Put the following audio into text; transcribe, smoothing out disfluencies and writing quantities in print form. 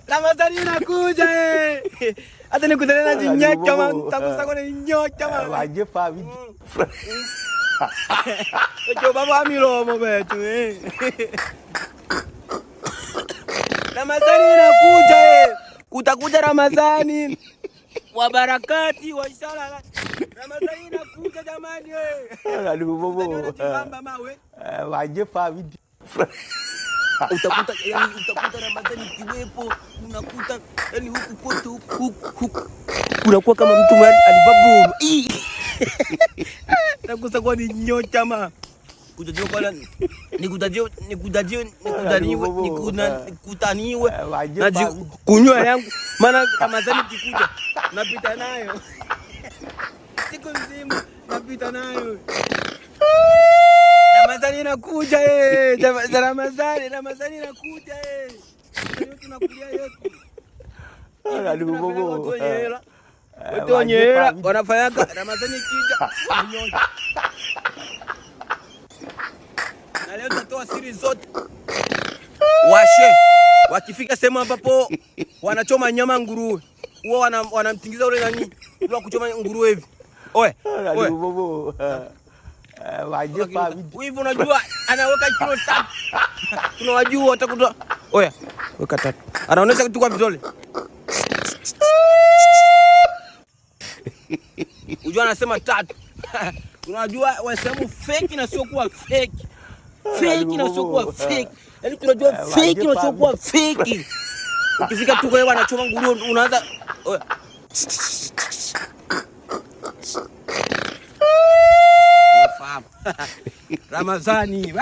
Ramadhani inakuja hata nikutane na jinyoka mtakusa kwa jinyoka waje family. Ojo baba milomo betu Ramadhani inakuja kutakuja Ramadhani wa barakati wa inshallah. Ramadhani inakuja jamani Aduh bobo. Waje family. Utakuta Ramadhani kiwepo, unakuta yani huku kote huku unakuwa kama mtu alibabu. Nakusa kwa ni nyota ma. Kutajua kwa nikutaniwe na kunywa yangu maana Ramadhani kikuja napita nayo. Siku nzima napita nayo. Ramadhani inakuja Ramadhani inakuja Leo tunakulia yetu. Aduh bobo. Watu wenye hela wanafanyaga Ramadhani ikija. Na leo tutatoa siri zote. Washe wakifika sehemu ambapo wanachoma nyama nguruwe. Huwa wanamtingiza ule nani? Ule kuchoma nguruwe hivi. Oe. Aduh bobo. Waje family. Hivi unajua anaweka kilo 3. Tunawajua watakutoa. Oya, weka 3. Anaonesha kitu kwa vidole. Unajua anasema 3. Tunajua wasema fake na sio kuwa fake. Fake na sio kuwa fake. Yaani tunajua fake na sio kuwa fake. Ukifika tu kwa wanachoma nguruwe unaanza oya. Ramadhani